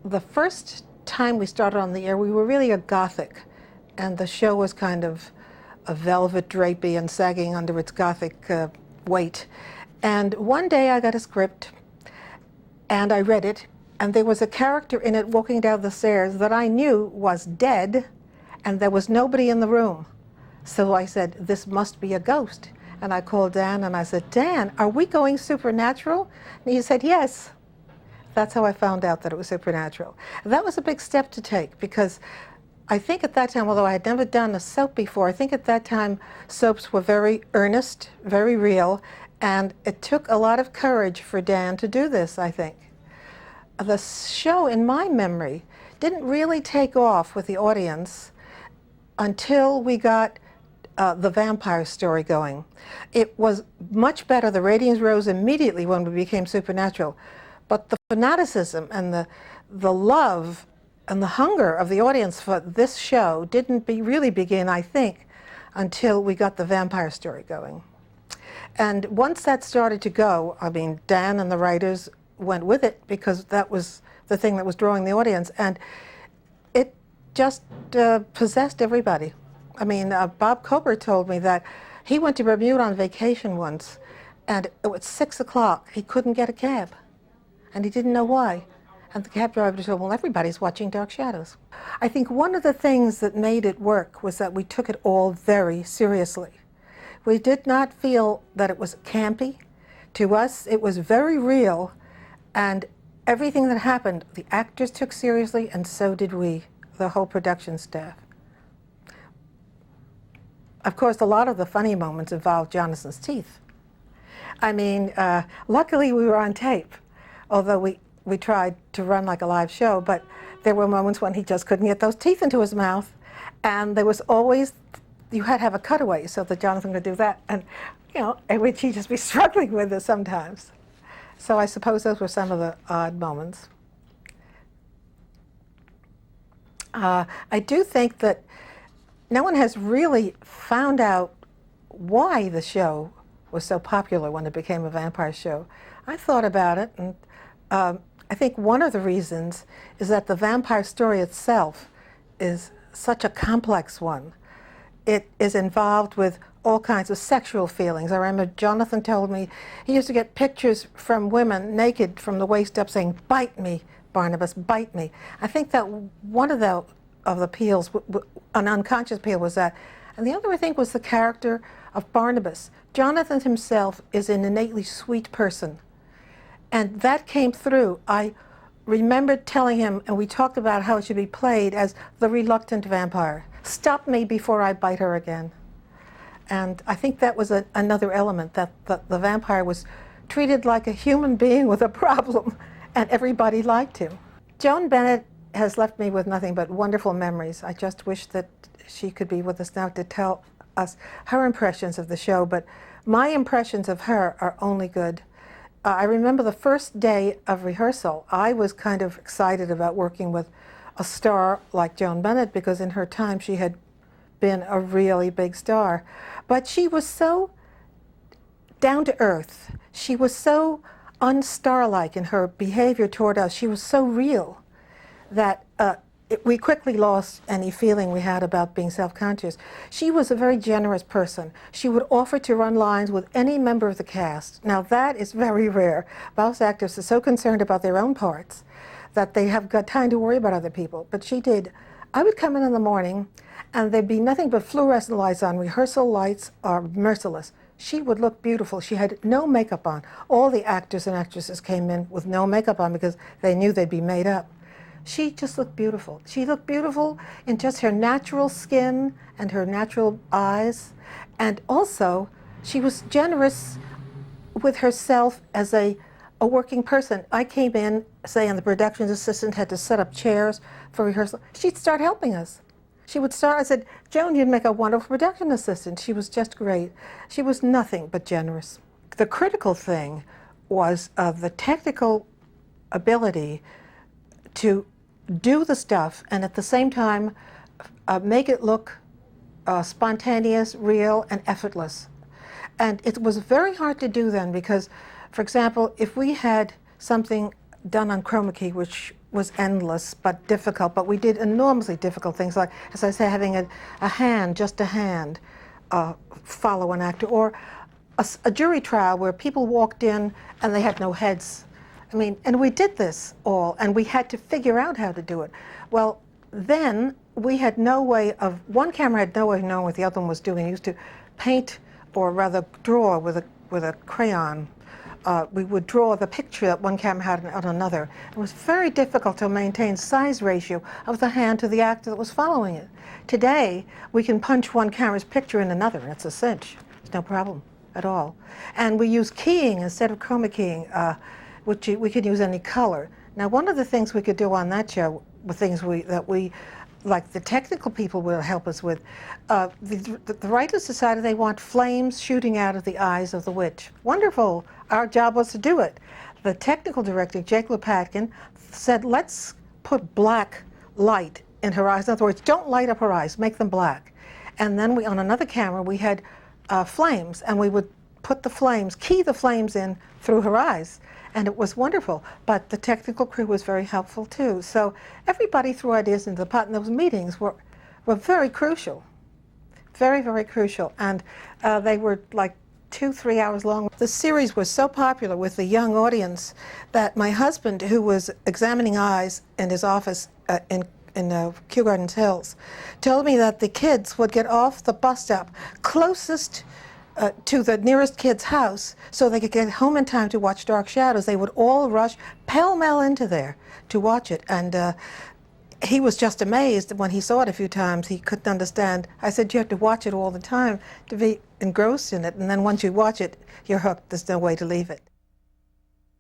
the first time we started on the air, we were really a gothic, and the show was kind of a velvet drapey and sagging under its gothic weight. And one day I got a script, and I read it, and there was a character in it walking down the stairs that I knew was dead, and there was nobody in the room. So I said, this must be a ghost. And I called Dan and I said, Dan, are we going supernatural? And he said, yes. That's how I found out that it was supernatural. That was a big step to take, because I think at that time, although I had never done a soap before, I think at that time soaps were very earnest, very real, and it took a lot of courage for Dan to do this, I think. The show, in my memory, didn't really take off with the audience until we got the vampire story going. It was much better. The ratings rose immediately when we became supernatural. But the fanaticism and the love and the hunger of the audience for this show didn't really begin, I think, until we got the vampire story going. And once that started to go, I mean, Dan and the writers went with it, because that was the thing that was drawing the audience, and it just possessed everybody. I mean, Bob Kober told me that he went to Bermuda on vacation once, and it was 6 o'clock. He couldn't get a cab, and he didn't know why. And the cab driver told him, well, everybody's watching Dark Shadows. I think one of the things that made it work was that we took it all very seriously. We did not feel that it was campy. To us, it was very real, and everything that happened, the actors took seriously, and so did we, the whole production staff. Of course, a lot of the funny moments involved Jonathan's teeth. I mean, luckily we were on tape, although we tried to run like a live show, but there were moments when he just couldn't get those teeth into his mouth, and there was always, you had to have a cutaway so that Jonathan could do that, and you know, which he'd just be struggling with it sometimes. So I suppose those were some of the odd moments. I do think that no one has really found out why the show was so popular when it became a vampire show. I thought about it, and I think one of the reasons is that the vampire story itself is such a complex one. It is involved with all kinds of sexual feelings. I remember Jonathan told me he used to get pictures from women naked from the waist up saying, "Bite me, Barnabas, bite me." I think that one of the appeals, an unconscious appeal, was that. And the other, I think, was the character of Barnabas. Jonathan himself is an innately sweet person, and that came through. I remembered telling him, and we talked about how it should be played as the reluctant vampire. Stop me before I bite her again. And I think that was another element, that the vampire was treated like a human being with a problem, and everybody liked him. Joan Bennett has left me with nothing but wonderful memories. I just wish that she could be with us now to tell us her impressions of the show, but my impressions of her are only good. I remember the first day of rehearsal, I was kind of excited about working with a star like Joan Bennett, because in her time she had been a really big star. But she was so down to earth. She was so unstar-like in her behavior toward us. She was so real that we quickly lost any feeling we had about being self-conscious. She was a very generous person. She would offer to run lines with any member of the cast. Now that is very rare. Most actors are so concerned about their own parts that they have got time to worry about other people. But she did. I would come in the morning, and there'd be nothing but fluorescent lights on. Rehearsal lights are merciless. She would look beautiful. She had no makeup on. All the actors and actresses came in with no makeup on because they knew they'd be made up. She just looked beautiful. She looked beautiful in just her natural skin and her natural eyes. And also, she was generous with herself as a working person. I came in, say, and the production assistant had to set up chairs for rehearsal. She'd start helping us. She would start, I said, "Joan, you'd make a wonderful production assistant." She was just great. She was nothing but generous. The critical thing was the technical ability to do the stuff and at the same time make it look spontaneous, real, and effortless. And it was very hard to do then because, for example, if we had something done on chroma key, which was endless but difficult, but we did enormously difficult things like, as I say, having a hand, just a hand, follow an actor, or a jury trial where people walked in and they had no heads. I mean, and we did this all, and we had to figure out how to do it. Well, then we had no way of, one camera had no way of knowing what the other one was doing. He used to paint, or rather draw with a crayon. We would draw the picture that one camera had on another. It was very difficult to maintain size ratio of the hand to the actor that was following it. Today, we can punch one camera's picture in another. It's a cinch. It's no problem at all. And we use keying instead of chroma keying, which we could use any color. Now, one of the things we could do on that show were things that we, like the technical people will help us with. The writers decided they want flames shooting out of the eyes of the witch. Wonderful. Our job was to do it. The technical director, Jake Lopatkin, said, let's put black light in her eyes. In other words, don't light up her eyes, make them black. And then on another camera, we had flames, and we would put the flames, key the flames in through her eyes. And it was wonderful, but the technical crew was very helpful too. So everybody threw ideas into the pot, and those meetings were very crucial, very, very crucial. And they were like 2-3 hours long. The series was so popular with the young audience that my husband, who was examining eyes in his office in Kew Gardens Hills, told me that the kids would get off the bus stop closest to the nearest kid's house so they could get home in time to watch Dark Shadows. They would all rush pell-mell into there to watch it. And he was just amazed when he saw it a few times. He couldn't understand. I said, you have to watch it all the time to be engrossed in it. And then once you watch it, you're hooked. There's no way to leave it.